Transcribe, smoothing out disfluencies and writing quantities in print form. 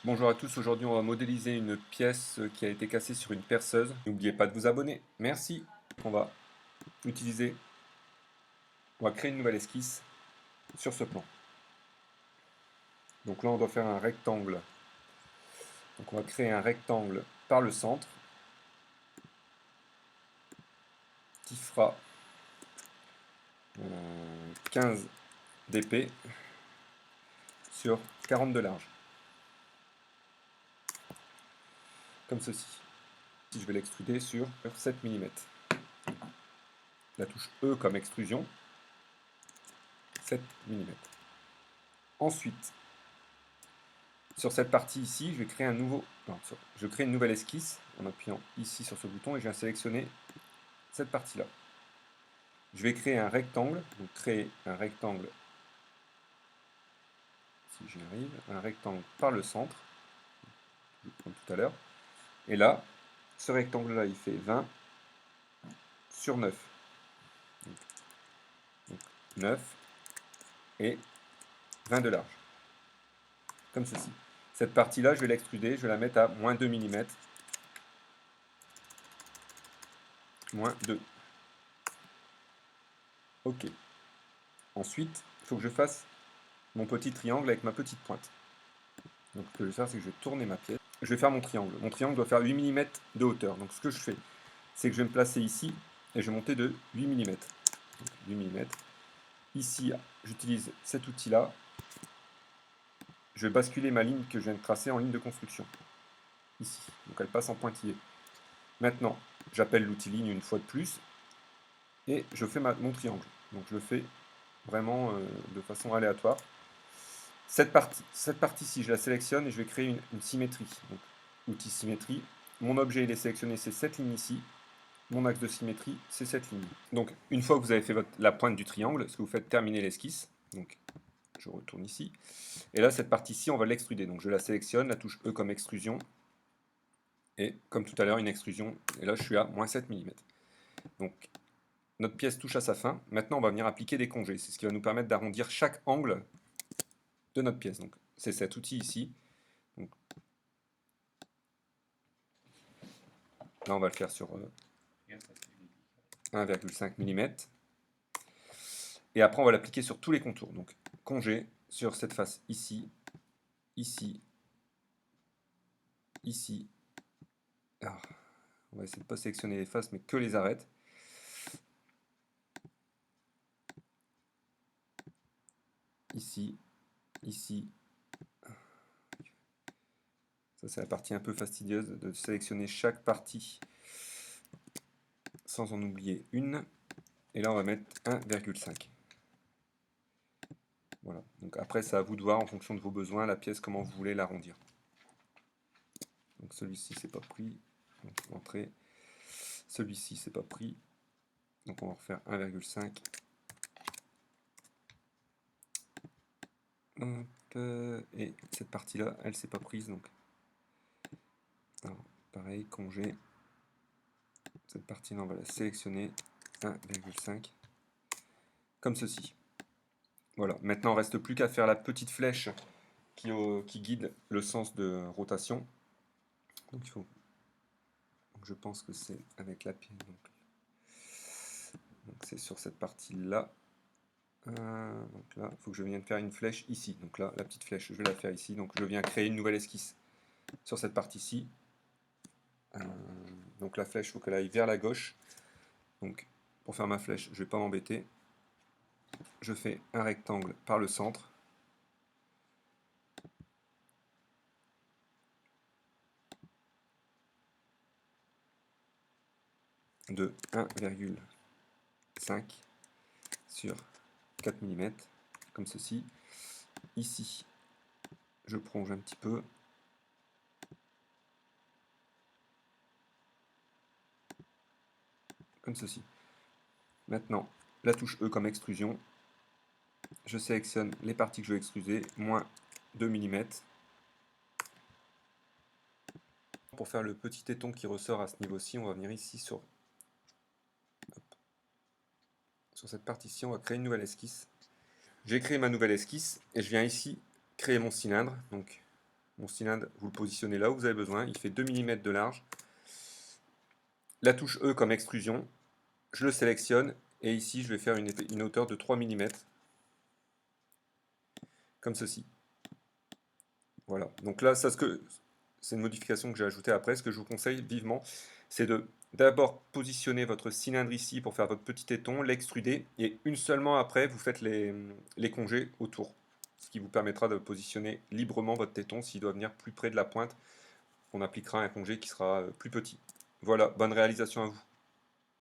Bonjour à tous, aujourd'hui on va modéliser une pièce qui a été cassée sur une perceuse. N'oubliez pas de vous abonner, merci. On va utiliser, on va créer une nouvelle esquisse sur ce plan. Donc là on doit faire un rectangle. Donc on va créer un rectangle par le centre qui fera 15 d'épais sur 40 de large. Comme ceci. Si je vais l'extruder sur 7 mm. La touche E comme extrusion, 7 mm. Ensuite, sur cette partie ici, je vais créer je crée une nouvelle esquisse en appuyant ici sur ce bouton et je viens sélectionner cette partie-là. Je vais créer un rectangle, donc créer un rectangle, si j'y arrive, un rectangle par le centre, comme tout à l'heure. Et là, ce rectangle-là, il fait 20 sur 9. Donc 9 et 20 de large, comme ceci. Cette partie-là, je vais l'extruder, je vais la mettre à moins 2 mm. Moins 2. OK. Ensuite, il faut que je fasse mon petit triangle avec ma petite pointe. Donc ce que je vais faire, c'est que je vais tourner ma pièce. Je vais faire mon triangle. Mon triangle doit faire 8 mm de hauteur. Donc ce que je fais, c'est que je vais me placer ici et je vais monter de 8 mm. Donc, 8 mm. Ici, j'utilise cet outil-là. Je vais basculer ma ligne que je viens de tracer en ligne de construction. Ici. Donc elle passe en pointillé. Maintenant, j'appelle l'outil ligne une fois de plus et je fais mon triangle. Donc je le fais vraiment de façon aléatoire. Cette partie-ci, je la sélectionne et je vais créer une symétrie. Donc, outil symétrie. Mon objet il est sélectionné, c'est cette ligne ici. Mon axe de symétrie, c'est cette ligne. Donc, une fois que vous avez fait la pointe du triangle, ce que vous faites, terminer l'esquisse. Donc, je retourne ici. Et là, cette partie-ci, on va l'extruder. Donc, je la sélectionne, la touche E comme extrusion. Et comme tout à l'heure, une extrusion. Et là, je suis à moins 7 mm. Donc, notre pièce touche à sa fin. Maintenant, on va venir appliquer des congés. C'est ce qui va nous permettre d'arrondir chaque angle de notre pièce. Donc, c'est cet outil ici. Donc, là, on va le faire sur 1,5 mm. Et après, on va l'appliquer sur tous les contours. Donc, congé sur cette face ici, ici, ici. Alors, on va essayer de ne pas sélectionner les faces, mais que les arêtes. Ici, ici. Ça, c'est la partie un peu fastidieuse de sélectionner chaque partie sans en oublier une. Et là, on va mettre 1,5. Voilà. Donc après, c'est à vous de voir en fonction de vos besoins la pièce, comment vous voulez l'arrondir. Donc celui-ci, c'est pas pris. Donc entrée. Celui-ci, c'est pas pris. Donc on va refaire 1,5. Et cette partie-là, elle s'est pas prise. Donc alors, pareil, congé. Cette partie-là, on va la sélectionner. 1,5. Comme ceci. Voilà. Maintenant, il ne reste plus qu'à faire la petite flèche qui guide le sens de rotation. Donc il faut. Donc, je pense que c'est avec la pied. Donc c'est sur cette partie-là. Donc là, il faut que je vienne faire une flèche ici. Donc là, la petite flèche, je vais la faire ici. Donc je viens créer une nouvelle esquisse sur cette partie-ci. Donc la flèche, il faut qu'elle aille vers la gauche. Donc pour faire ma flèche, je ne vais pas m'embêter. Je fais un rectangle par le centre. De 1,5 sur 4 mm, comme ceci. Ici, je prolonge un petit peu. Comme ceci. Maintenant, la touche E comme extrusion. Je sélectionne les parties que je veux extruder, moins 2 mm. Pour faire le petit téton qui ressort à ce niveau-ci, on va venir ici sur cette partie-ci, on va créer une nouvelle esquisse. J'ai créé ma nouvelle esquisse et je viens ici créer mon cylindre. Donc Mon cylindre, vous le positionnez là où vous avez besoin. Il fait 2 mm de large. La touche E comme extrusion. Je le sélectionne et ici je vais faire une hauteur de 3 mm. Comme ceci. Voilà. Donc là, c'est une modification que j'ai ajoutée après. Ce que je vous conseille vivement, c'est de d'abord positionner votre cylindre ici pour faire votre petit téton, l'extruder, et une seulement après, vous faites les congés autour. Ce qui vous permettra de positionner librement votre téton. S'il doit venir plus près de la pointe, on appliquera un congé qui sera plus petit. Voilà, bonne réalisation à vous.